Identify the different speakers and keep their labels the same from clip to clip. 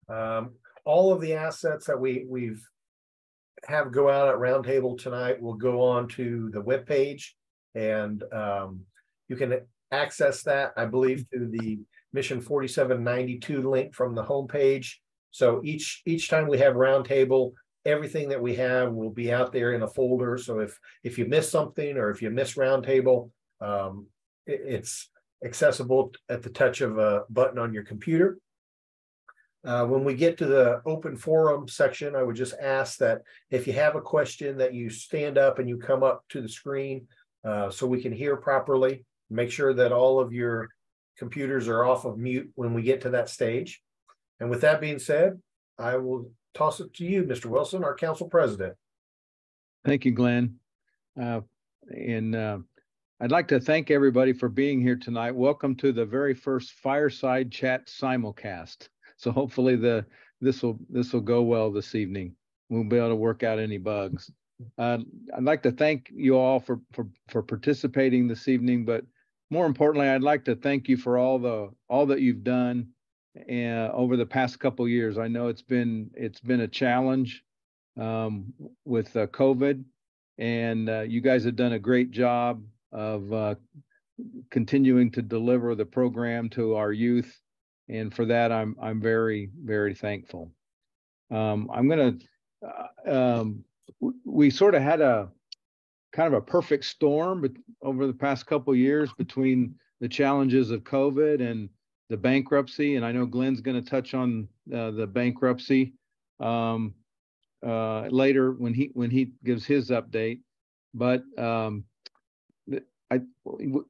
Speaker 1: Um, all of the assets that we've have go out at Roundtable tonight will go on to the webpage, and you can access that, I believe, through the Mission 4792 link from the homepage. So each time we have Roundtable, everything that we have will be out there in a folder. So if you miss something, or if you miss Roundtable, it's accessible at the touch of a button on your computer. When we get to the open forum section, I would just ask that if you have a question, that you stand up and you come up to the screen so we can hear properly. Make sure that all of your computers are off of mute when we get to that stage. And with that being said, I will toss it to you, Mr. Wilson, our council president.
Speaker 2: Thank you, Glenn. I'd like to thank everybody for being here tonight. Welcome to the very first Fireside Chat simulcast. So hopefully this will go well this evening. We'll be able to work out any bugs. I'd like to thank you all for participating this evening, but more importantly, I'd like to thank you for all that you've done over the past couple of years. I know it's been a challenge with COVID, and you guys have done a great job of continuing to deliver the program to our youth. And for that, I'm very, very thankful. We sort of had a kind of a perfect storm over the past couple of years between the challenges of COVID and the bankruptcy. And I know Glenn's going to touch on the bankruptcy later when he gives his update. But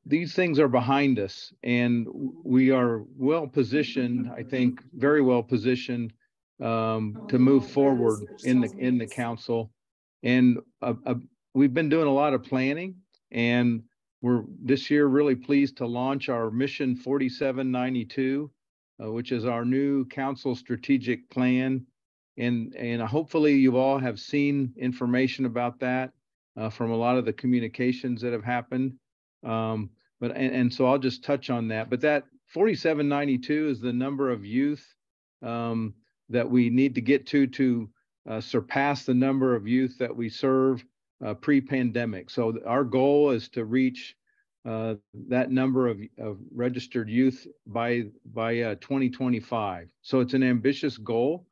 Speaker 2: these things are behind us, and we are well positioned, I think, very well positioned to move forward in the council. And we've been doing a lot of planning, and we're this year really pleased to launch our Mission 4792, which is our new council strategic plan. And hopefully you all have seen information about that from a lot of the communications that have happened. So I'll just touch on that. But that 4792 is the number of youth that we need to get to surpass the number of youth that we serve pre-pandemic. So our goal is to reach that number of registered youth by 2025. So it's an ambitious goal,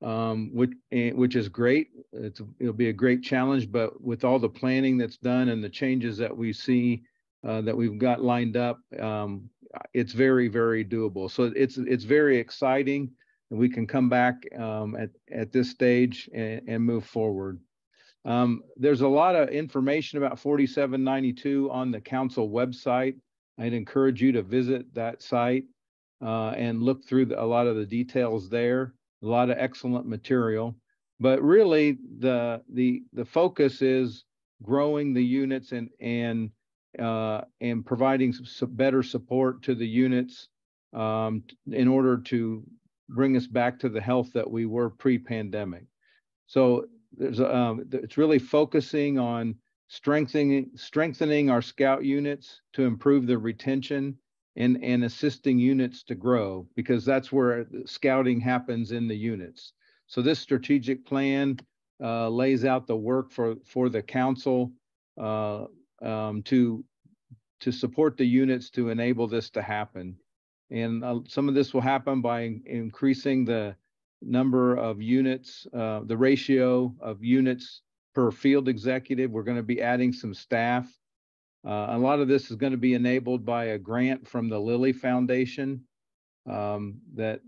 Speaker 2: which is great. It'll be a great challenge, but with all the planning that's done and the changes that we see that we've got lined up, it's very, very doable. So it's very exciting, and we can come back at this stage and move forward. There's a lot of information about 4792 on the council website. I'd encourage you to visit that site and look through a lot of the details there. A lot of excellent material, but really the focus is growing the units and providing some better support to the units in order to bring us back to the health that we were pre-pandemic. So it's really focusing on strengthening our scout units to improve the retention and assisting units to grow, because that's where the scouting happens in the units. So this strategic plan lays out the work for the council to support the units to enable this to happen. And some of this will happen by increasing the number of units, the ratio of units per field executive. We're going to be adding some staff. A lot of this is going to be enabled by a grant from the Lilly Foundation that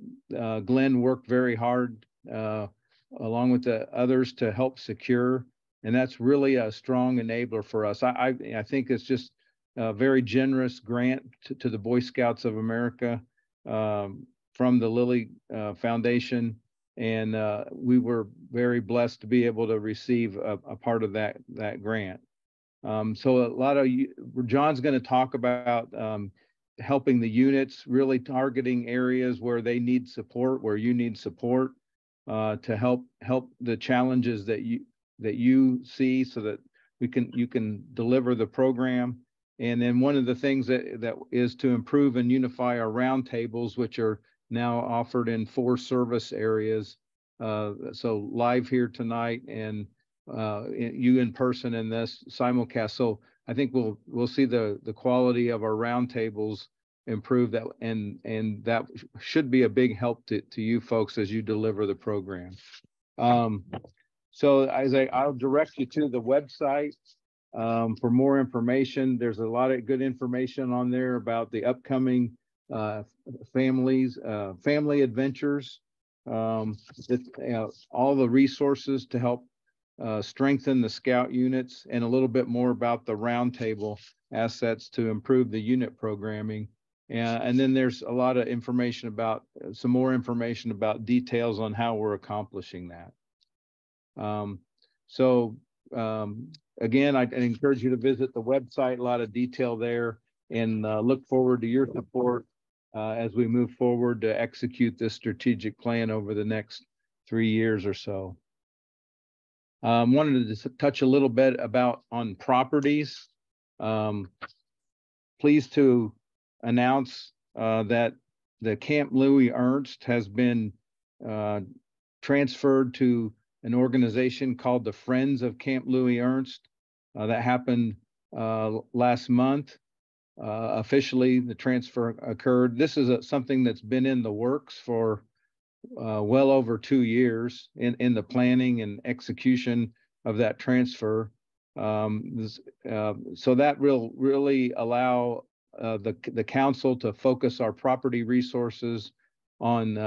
Speaker 2: Glenn worked very hard along with the others to help secure. And that's really a strong enabler for us. I think it's just a very generous grant to the Boy Scouts of America from the Lilly Foundation. And we were very blessed to be able to receive a part of that grant. So a lot of John's going to talk about helping the units, really targeting areas where they need support, where you need support to help the challenges that you see, so that you can deliver the program. And then one of the things that is to improve and unify our roundtables, which are now offered in 4 service areas. So live here tonight, and you in person in this simulcast. So I think we'll see the quality of our roundtables improve, that, and that should be a big help to you folks as you deliver the program. So I'll direct you to the website for more information. There's a lot of good information on there about the upcoming family adventures, all the resources to help strengthen the scout units, and a little bit more about the roundtable assets to improve the unit programming. And then there's a lot of information about, some more information about details on how we're accomplishing that. Again, I encourage you to visit the website, a lot of detail there, and look forward to your support as we move forward to execute this strategic plan over the next 3 years or so. Wanted to touch a little bit on properties. Pleased to announce that the Camp Louis Ernst has been transferred to an organization called the Friends of Camp Louis Ernst. That happened last month. Officially, the transfer occurred. This is something that's been in the works for well over 2 years in the planning and execution of that transfer. So that really allow the council to focus our property resources on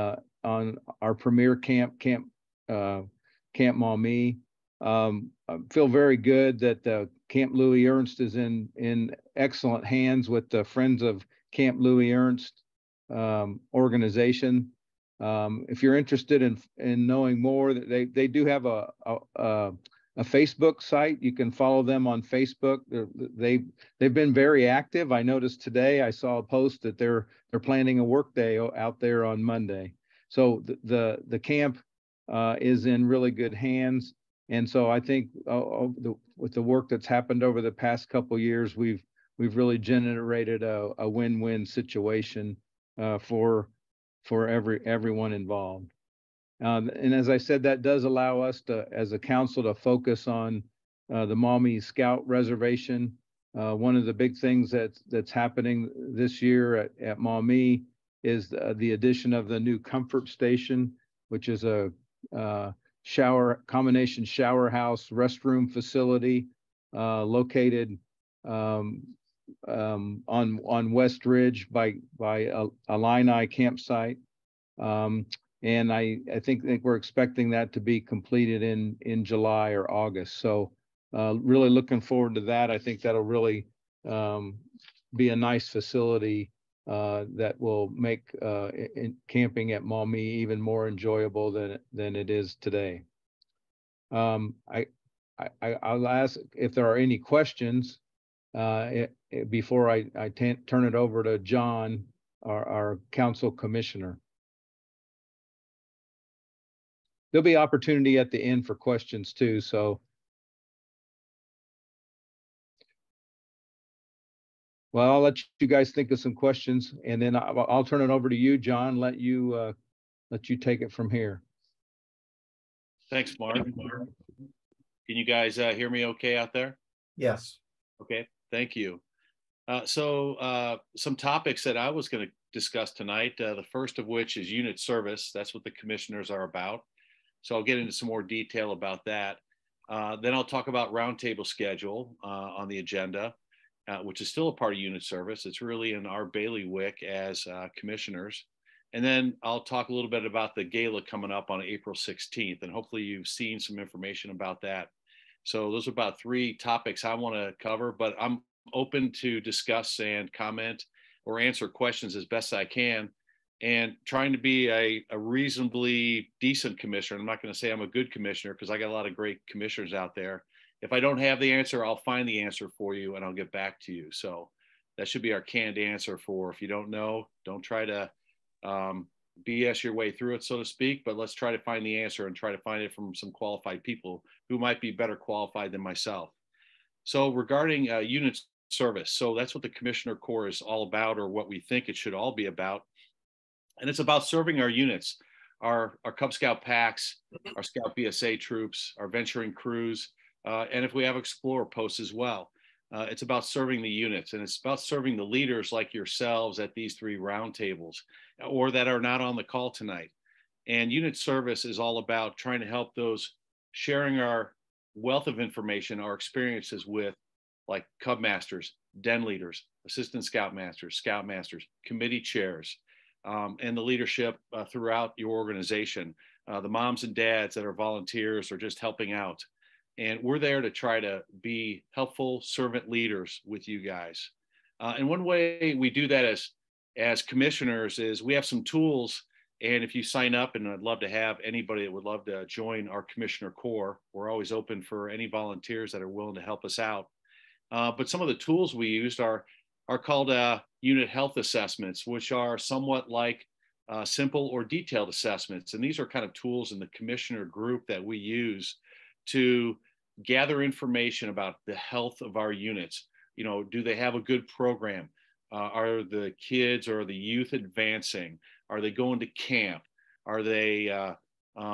Speaker 2: our premier camp, Camp Maumee. I feel very good that Camp Louis Ernst is in excellent hands with the Friends of Camp Louis Ernst organization. If you're interested in knowing more, they do have a Facebook site. You can follow them on Facebook. They've been very active. I noticed today I saw a post that they're planning a work day out there on Monday. So the camp is in really good hands. And so I think with the work that's happened over the past couple of years, we've really generated a win-win situation for everyone involved. And as I said, that does allow us to, as a council, to focus on the Maumee Scout Reservation. One of the big things that's happening this year at Maumee is the addition of the new comfort station, which is a combination shower house restroom facility located on West Ridge by Illini campsite. And I think we're expecting that to be completed in July or August. So really looking forward to that. I think that'll really be a nice facility that will make camping at Maumee even more enjoyable than it is today. I'll ask if there are any questions before I turn it over to John, our council commissioner. There'll be opportunity at the end for questions too. So, well, I'll let you guys think of some questions, and then I'll turn it over to you, John. Let you take it from here.
Speaker 3: Thanks, Mark. Can you guys hear me okay out there?
Speaker 1: Yes.
Speaker 3: Okay, thank you. So some topics that I was going to discuss tonight, the first of which is unit service. That's what the commissioners are about. So I'll get into some more detail about that. Then I'll talk about roundtable schedule on the agenda, which is still a part of unit service. It's really in our bailiwick as commissioners. And then I'll talk a little bit about the gala coming up on April 16th. And hopefully you've seen some information about that. So those are about 3 topics I want to cover, but I'm open to discuss and comment or answer questions as best I can, and trying to be a reasonably decent commissioner. I'm not going to say I'm a good commissioner because I got a lot of great commissioners out there. If I don't have the answer, I'll find the answer for you and I'll get back to you. So that should be our canned answer for, if you don't know, don't try to BS your way through it, so to speak, but let's try to find the answer and try to find it from some qualified people who might be better qualified than myself. So regarding unit service, so that's what the Commissioner Corps is all about, or what we think it should all be about. And it's about serving our units, our Cub Scout packs, our Scout BSA troops, our venturing crews, and if we have Explorer posts as well. It's about serving the units, and it's about serving the leaders like yourselves at these 3 roundtables or that are not on the call tonight. And unit service is all about trying to help those sharing our wealth of information, our experiences with like Cub Masters, Den leaders, Assistant Scoutmasters, Scoutmasters, committee chairs, and the leadership throughout your organization, the moms and dads that are volunteers or just helping out. And we're there to try to be helpful servant leaders with you guys. And one way we do that as commissioners is we have some tools. And if you sign up, and I'd love to have anybody that would love to join our Commissioner Corps, we're always open for any volunteers that are willing to help us out. But some of the tools we used are called unit health assessments, which are somewhat like simple or detailed assessments. And these are kind of tools in the commissioner group that we use to gather information about the health of our units. You know, do they have a good program? Are the kids or the youth advancing? Are they going to camp? Are they,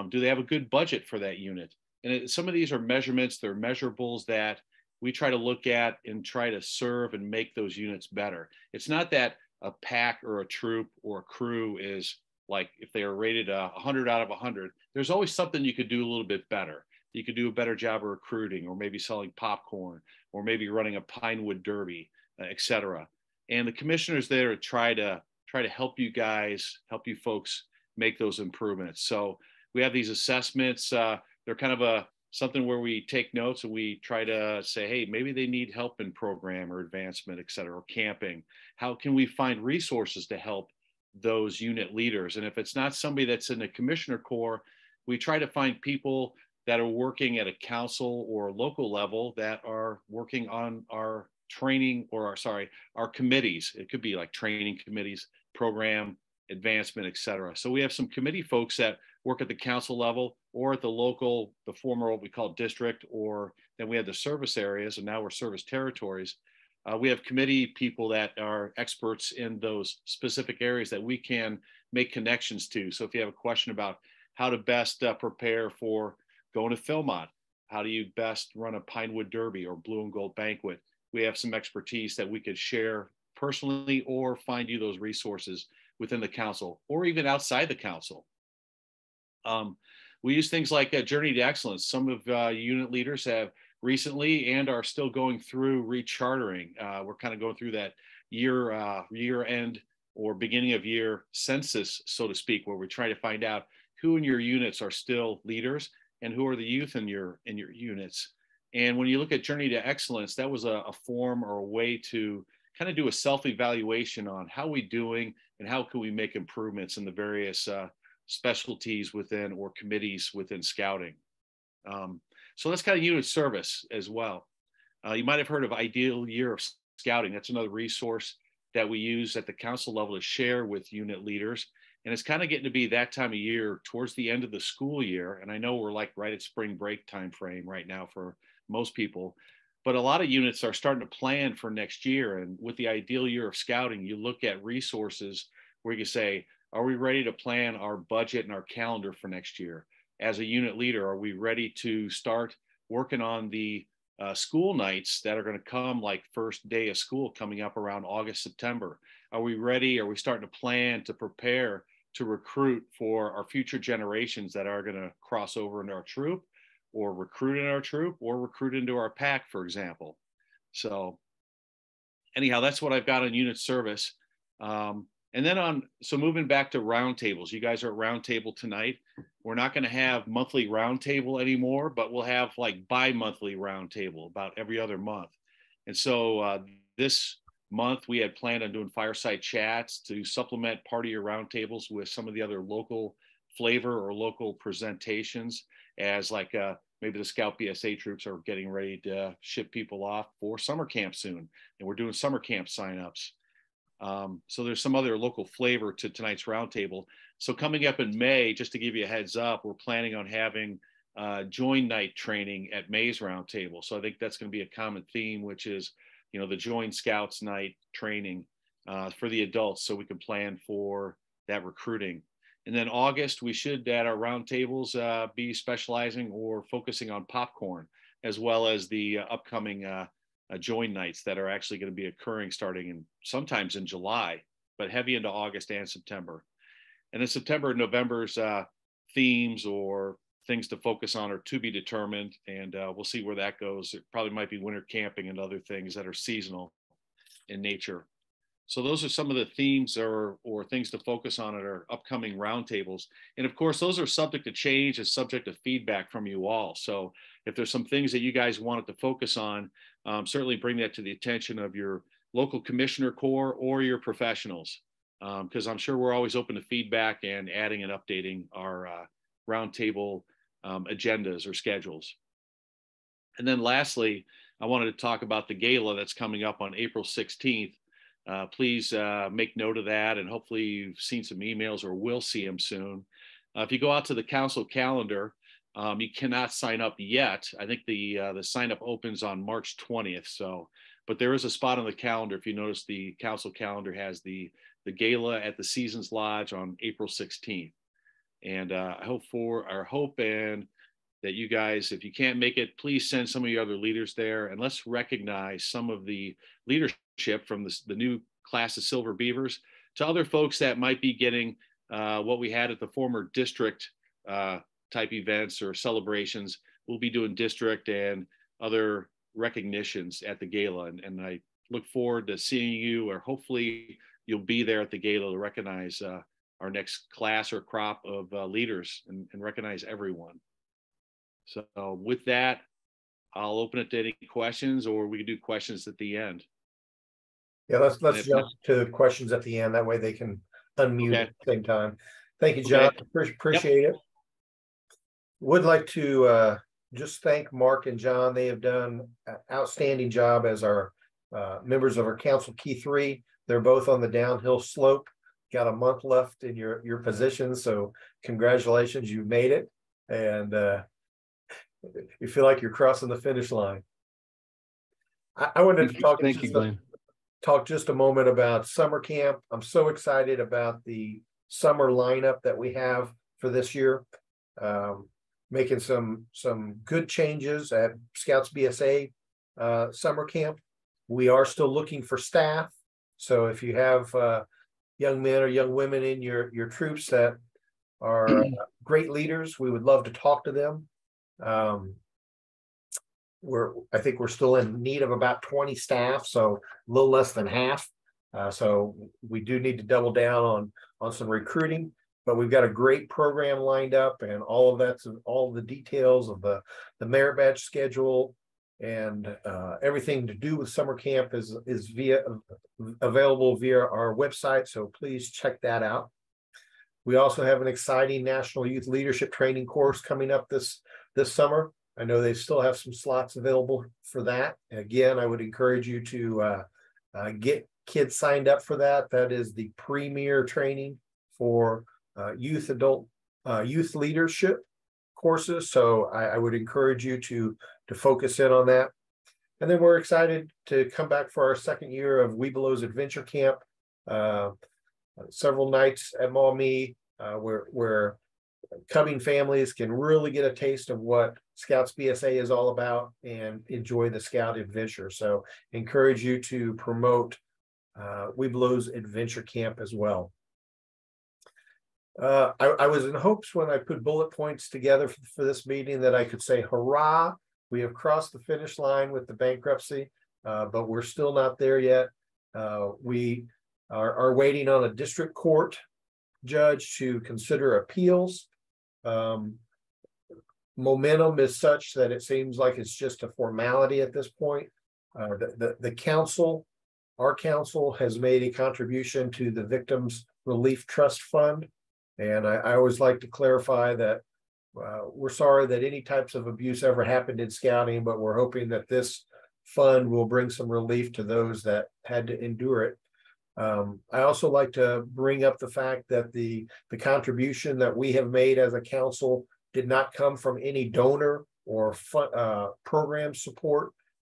Speaker 3: do they have a good budget for that unit? And some of these are measurements, they're measurables that we try to look at and try to serve and make those units better. It's not that a pack or a troop or a crew is like, if they are rated 100 out of 100, there's always something you could do a little bit better. You could do a better job of recruiting, or maybe selling popcorn, or maybe running a Pinewood Derby, et cetera. And the commissioners there to try to help you guys, help you folks make those improvements. So we have these assessments. They're kind of something where we take notes and we try to say, hey, maybe they need help in program or advancement, et cetera, or camping. How can we find resources to help those unit leaders? And if it's not somebody that's in the Commissioner Corps, we try to find people that are working at a council or local level that are working on our training or our committees. It could be like training committees, program, advancement, et cetera. So we have some committee folks that work at the council level or at the local, the former what we call district, or then we had the service areas, and now we're service territories. We have committee people that are experts in those specific areas that we can make connections to. So if you have a question about how to best prepare for going to Philmont, how do you best run a Pinewood Derby or Blue and Gold Banquet, we have some expertise that we could share personally or find you those resources within the council or even outside the council. We use things like Journey to Excellence. Some of unit leaders have recently and are still going through rechartering. We're kind of going through that year end or beginning of year census, so to speak, where we're trying to find out who in your units are still leaders and who are the youth in your units. And when you look at Journey to Excellence, that was a form or a way to kind of do a self-evaluation on how we're doing and how can we make improvements in the various specialties within or committees within scouting. So that's kind of unit service as well. You might have heard of Ideal Year of Scouting. That's another resource that we use at the council level to share with unit leaders. And it's kind of getting to be that time of year towards the end of the school year. And I know we're like right at spring break time frame right now for most people, but a lot of units are starting to plan for next year. And with the Ideal Year of Scouting, you look at resources where you can say, are we ready to plan our budget and our calendar for next year? As a unit leader, are we ready to start working on the school nights that are going to come, like first day of school coming up around August, September? Are we ready? Are we starting to plan to prepare to recruit for our future generations that are going to cross over into our troop or recruit in our troop or recruit into our pack, for example? So anyhow, that's what I've got on unit service. And then so moving back to roundtables, you guys are at roundtable tonight. We're not going to have monthly roundtable anymore, but we'll have like bi-monthly roundtable about every other month. And so this month we had planned on doing fireside chats to supplement part of your roundtables with some of the other local flavor or local presentations, as like maybe the Scout BSA troops are getting ready to ship people off for summer camp soon. And we're doing summer camp signups. So there's some other local flavor to tonight's roundtable. So coming up in May, just to give you a heads up, we're planning on having join night training at May's roundtable. So I think that's going to be a common theme, which is, you know, the Join Scouts night training for the adults, so we can plan for that recruiting. And then August, we should at our roundtables be specializing or focusing on popcorn, as well as the upcoming join nights that are actually going to be occurring starting in sometimes in July, but heavy into August and September. And then September and November's themes or things to focus on are to be determined, and we'll see where that goes. It probably might be winter camping and other things that are seasonal in nature. So those are some of the themes or things to focus on at our upcoming roundtables. And of course, those are subject to change and subject to feedback from you all. So if there's some things that you guys wanted to focus on, certainly bring that to the attention of your local commissioner corps or your professionals, because I'm sure we're always open to feedback and adding and updating our roundtable agendas or schedules. And then lastly, I wanted to talk about the gala that's coming up on April 16th. Please make note of that, and hopefully you've seen some emails or will see them soon. If you go out to the council calendar, you cannot sign up yet. I think the sign up opens on March 20th. So, but there is a spot on the calendar. If you notice, the council calendar has the gala at the Seasons Lodge on April 16th. And I hope and that you guys, if you can't make it, please send some of your other leaders there, and let's recognize some of the leadership from the new class of Silver Beavers to other folks that might be getting what we had at the former district type events or celebrations. We'll be doing district and other recognitions at the gala, and I look forward to seeing you, or hopefully you'll be there at the gala to recognize our next class or crop of leaders and recognize everyone. So with that, I'll open it to any questions, or we can do questions at the end.
Speaker 1: Yeah, let's jump to questions at the end. That way they can unmute at the same time. Thank you, John. Okay. Appreciate it. Would like to just thank Mark and John. They have done an outstanding job as our members of our council key 3. They're both on the downhill slope. Got a month left in your position, so congratulations, you made it, and you feel like you're crossing the finish line. I wanted to talk just a moment about summer camp. I'm so excited about the summer lineup that we have for this year. Making some good changes at Scouts BSA summer camp. We are still looking for staff, so if you have young men or young women in your troops that are great leaders, we would love to talk to them. I think we're still in need of about 20 staff, so a little less than half. So we do need to double down on some recruiting, but we've got a great program lined up, and all of the details of the merit badge schedule and everything to do with summer camp is available via our website. So please check that out. We also have an exciting National Youth Leadership Training course coming up this summer. I know they still have some slots available for that. Again, I would encourage you to get kids signed up for that. That is the premier training for youth leadership courses. So I would encourage you to focus in on that. And then we're excited to come back for our second year of Webelo's Adventure Camp. Several nights at Maumee, where coming families can really get a taste of what Scouts BSA is all about and enjoy the Scout adventure. So encourage you to promote Webelo's Adventure Camp as well. I was in hopes when I put bullet points together for this meeting that I could say, hurrah, we have crossed the finish line with the bankruptcy, but we're still not there yet. We are waiting on a district court judge to consider appeals. Momentum is such that it seems like it's just a formality at this point. The council, our council, has made a contribution to the Victims Relief Trust Fund. And I always like to clarify that we're sorry that any types of abuse ever happened in scouting, but we're hoping that this fund will bring some relief to those that had to endure it. I also like to bring up the fact that the contribution that we have made as a council did not come from any donor or program support.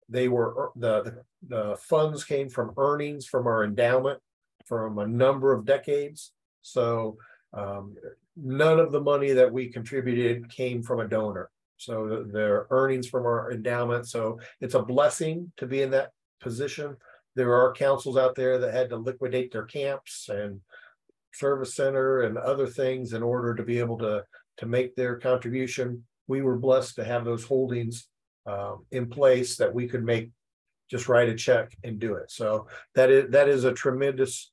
Speaker 1: They were the funds came from earnings from our endowment from a number of decades. So none of the money that we contributed came from a donor. So they're earnings from our endowment. So it's a blessing to be in that position. There are councils out there that had to liquidate their camps and service center and other things in order to be able to make their contribution. We were blessed to have those holdings in place that we could just write a check and do it. So that is a tremendous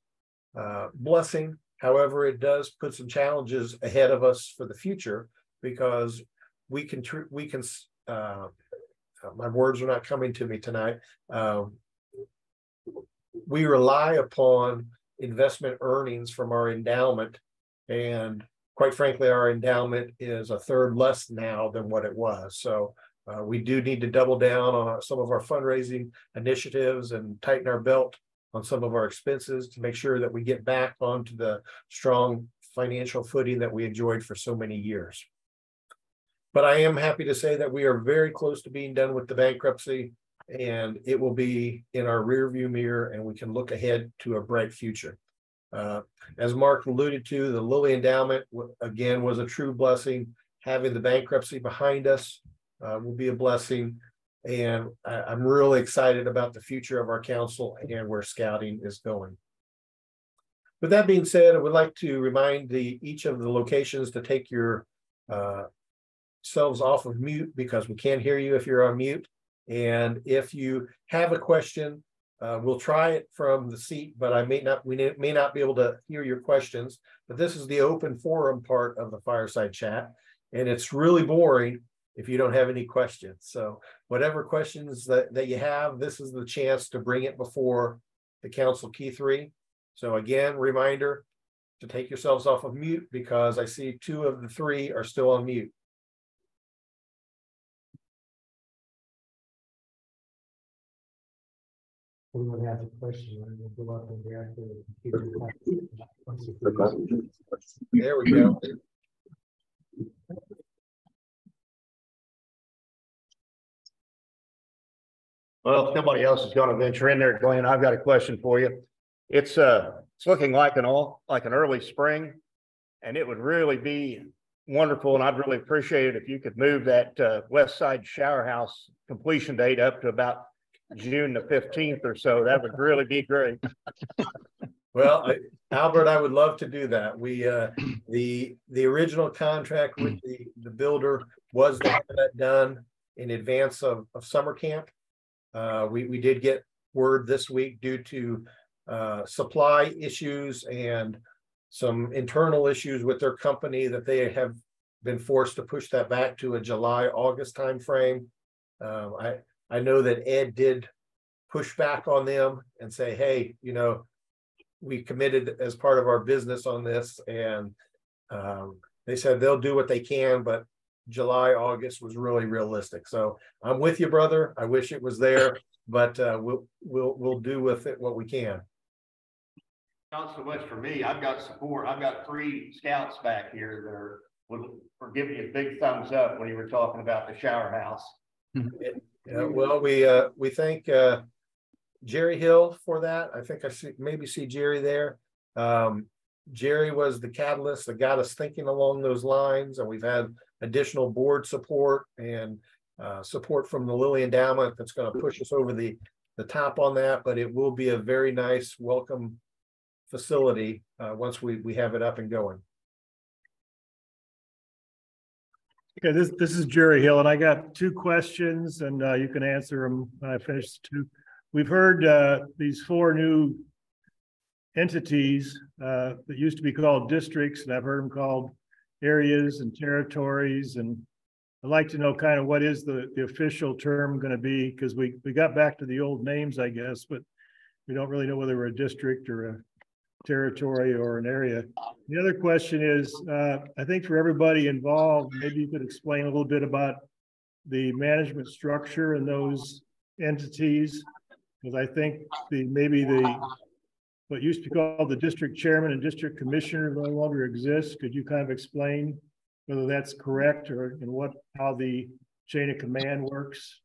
Speaker 1: blessing. However, it does put some challenges ahead of us for the future, because we can my words are not coming to me tonight. We rely upon investment earnings from our endowment, and quite frankly, our endowment is a third less now than what it was. So we do need to double down on some of our fundraising initiatives and tighten our belt on some of our expenses to make sure that we get back onto the strong financial footing that we enjoyed for so many years. But I am happy to say that we are very close to being done with the bankruptcy, and it will be in our rearview mirror, and we can look ahead to a bright future. As Mark alluded to, the Lilly Endowment, again, was a true blessing. Having the bankruptcy behind us will be a blessing. And I'm really excited about the future of our council and where scouting is going. With that being said, I would like to remind each of the locations to take your selves off of mute, because we can't hear you if you're on mute. And if you have a question, we'll try it from the seat, but we may not be able to hear your questions. But this is the open forum part of the Fireside Chat, and it's really boring if you don't have any questions. So whatever questions that you have, this is the chance to bring it before the council key 3. So again, reminder to take yourselves off of mute, because I see 2 of the 3 are still on mute.
Speaker 4: Anyone has a question, we'll go up and react to it.
Speaker 1: There we go.
Speaker 5: Well, if nobody else is going to venture in there, Glenn, I've got a question for you. It's looking like an early spring, and it would really be wonderful, and I'd really appreciate it if you could move that west side shower house completion date up to about June the 15th or so. That would really be great.
Speaker 1: Well, Albert, I would love to do that. We the original contract with the builder was to have that done in advance of summer camp. We did get word this week, due to supply issues and some internal issues with their company, that they have been forced to push that back to a July-August timeframe. I know that Ed did push back on them and say, hey, we committed as part of our business on this, and they said they'll do what they can, but July, August was really realistic. So I'm with you, brother. I wish it was there, but we'll do with it what we can.
Speaker 5: Not so much for me. I've got support. I've got 3 scouts back here that are giving you a big thumbs up when you were talking about the shower house.
Speaker 1: Well, we thank Jerry Hill for that. I think I see Jerry there. Jerry was the catalyst that got us thinking along those lines, and we've had additional board support and support from the Lilly Endowment that's going to push us over the top on that. But it will be a very nice, welcome facility once we have it up and going.
Speaker 4: Okay, this is Jerry Hill, and I got 2 questions, and you can answer them when I finish 2. We've heard these 4 new entities that used to be called districts, and I've heard them called areas and territories, and I'd like to know kind of what is the official term going to be, because we got back to the old names, I guess, but we don't really know whether we're a district or a territory or an area. The other question is, I think for everybody involved, maybe you could explain a little bit about the management structure in those entities, because I think what used to be called the district chairman and district commissioner no longer exists. Could you kind of explain whether that's correct, or how the chain of command works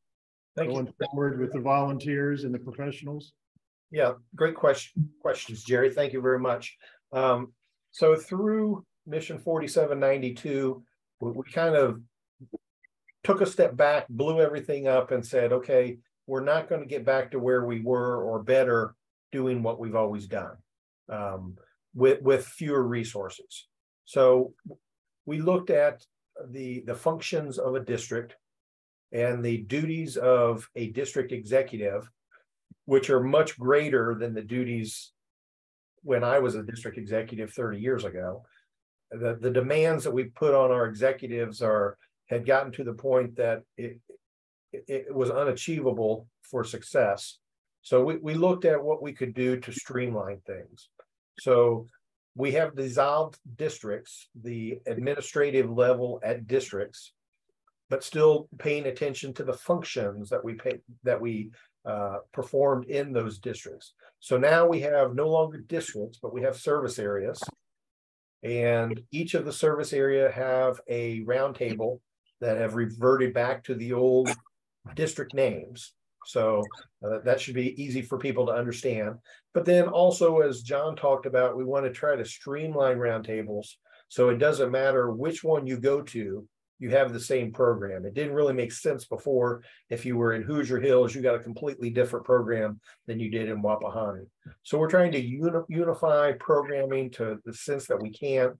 Speaker 4: going forward with the volunteers and the professionals?
Speaker 1: Yeah, great questions, Jerry. Thank you very much. So through Mission 4792, we kind of took a step back, blew everything up and said, okay, we're not going to get back to where we were or better doing what we've always done with fewer resources. So we looked at the functions of a district and the duties of a district executive, which are much greater than the duties when I was a district executive 30 years ago. The demands that we put on our executives had gotten to the point that it was unachievable for success. So we looked at what we could do to streamline things. So we have dissolved districts, the administrative level at districts, but still paying attention to the functions that we performed in those districts. So now we have no longer districts, but we have service areas. And each of the service area have a roundtable that have reverted back to the old district names. So that should be easy for people to understand. But then also, as John talked about, we want to try to streamline roundtables so it doesn't matter which one you go to, you have the same program. It didn't really make sense before. If you were in Hoosier Hills, you got a completely different program than you did in Wapahani. So we're trying to unify programming to the sense that we can.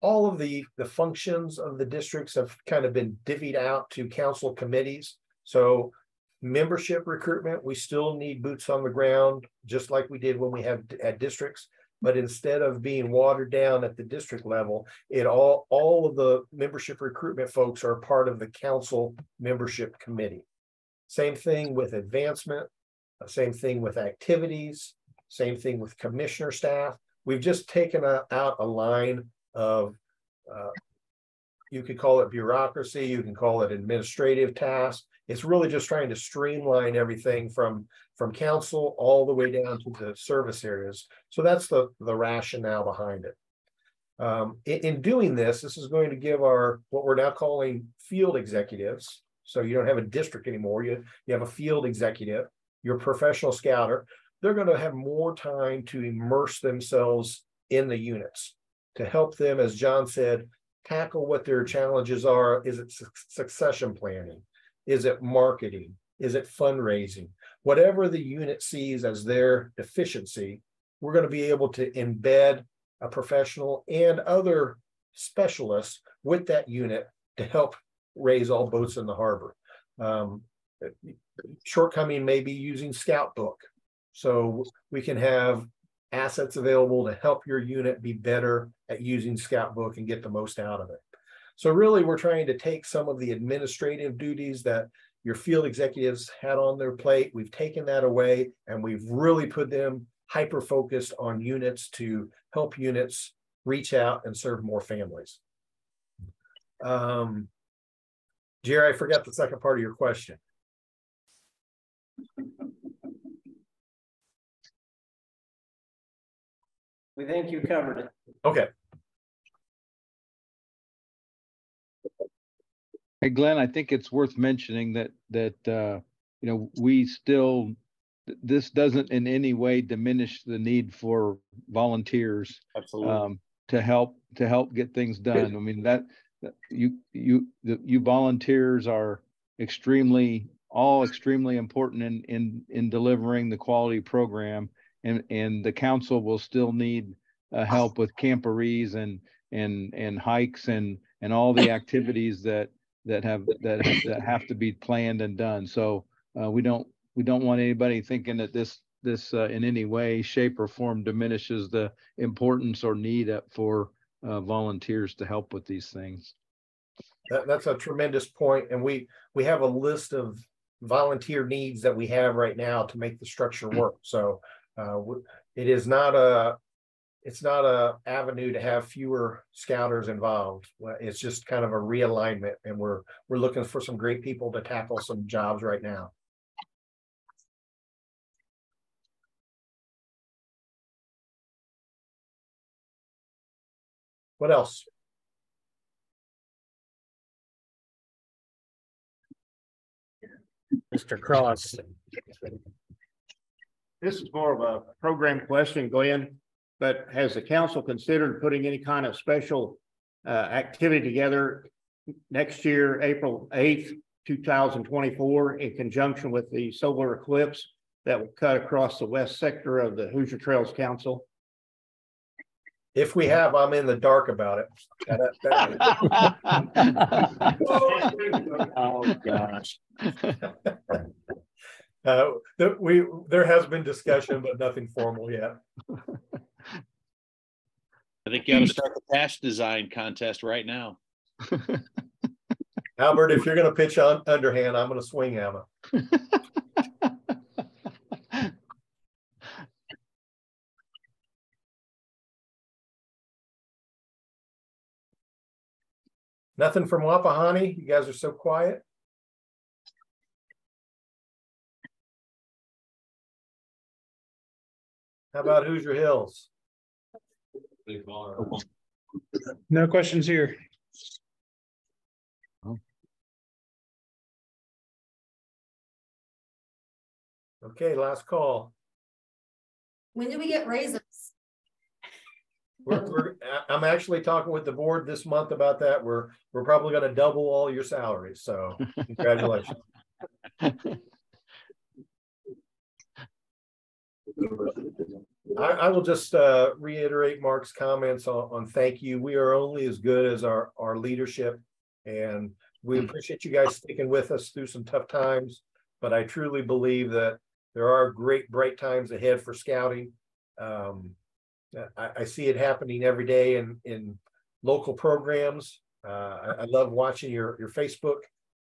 Speaker 1: All of the functions of the districts have kind of been divvied out to council committees. So membership recruitment, we still need boots on the ground, just like we did when we have at districts. But instead of being watered down at the district level, all of the membership recruitment folks are part of the council membership committee. Same thing with advancement, same thing with activities, same thing with commissioner staff. We've just taken out a line of, you could call it bureaucracy, you can call it administrative tasks. It's really just trying to streamline everything from council all the way down to the service areas. So that's the rationale behind it. In doing this is going to give what we're now calling field executives. So you don't have a district anymore. You have a field executive, your professional scouter. They're going to have more time to immerse themselves in the units to help them, as John said, tackle what their challenges are. Is it succession planning? Is it marketing? Is it fundraising? Whatever the unit sees as their deficiency, we're going to be able to embed a professional and other specialists with that unit to help raise all boats in the harbor. Shortcoming may be using Scout Book. So we can have assets available to help your unit be better at using Scout Book and get the most out of it. So really, we're trying to take some of the administrative duties that your field executives had on their plate. We've taken that away and we've really put them hyper-focused on units to help units reach out and serve more families. Jerry, I forgot the second part of your question.
Speaker 6: We think you covered it.
Speaker 1: Okay.
Speaker 2: Hey, Glenn, I think it's worth mentioning that this doesn't in any way diminish the need for volunteers.
Speaker 3: Absolutely.
Speaker 2: To help get things done. I mean, that you volunteers are extremely important in delivering the quality program, and the council will still need help with camporees and hikes and all the activities that have to be planned and done. So we don't want anybody thinking that this in any way, shape, or form diminishes the importance or need for volunteers to help with these things.
Speaker 1: That's a tremendous point, and we have a list of volunteer needs that we have right now to make the structure work. So it's not a avenue to have fewer scouters involved. It's just kind of a realignment, and we're looking for some great people to tackle some jobs right now. What else?
Speaker 5: Mr. Cross. This is more of a program question, Glenn. but has the council considered putting any kind of special activity together next year, April 8th, 2024, in conjunction with the solar eclipse that will cut across the west sector of the Hoosier Trails Council?
Speaker 1: If we have, I'm in the dark about it.
Speaker 5: Oh, gosh.
Speaker 1: There has been discussion, but nothing formal yet.
Speaker 3: I think you got to start the patch design contest right now.
Speaker 1: Albert, if you're going to pitch on underhand, I'm going to swing hammer. Nothing from Wapahani? You guys are so quiet. How about Hoosier Hills?
Speaker 7: No questions here.
Speaker 1: Okay, last call.
Speaker 8: When do we get raises?
Speaker 1: I'm actually talking with the board this month about that. We're probably going to double all your salaries. So congratulations. I will just reiterate Mark's comments on thank you. We are only as good as our leadership, and we appreciate you guys sticking with us through some tough times. But I truly believe that there are great, bright times ahead for scouting. I see it happening every day in local programs. I love watching your Facebook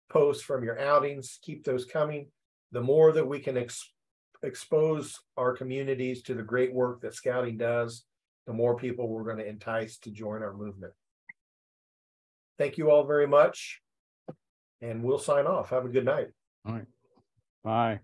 Speaker 1: posts from your outings. Keep those coming. The more that we can expose our communities to the great work that scouting does, the more people we're going to entice to join our movement. Thank you all very much, and we'll sign off. Have a good night.
Speaker 2: All right. Bye.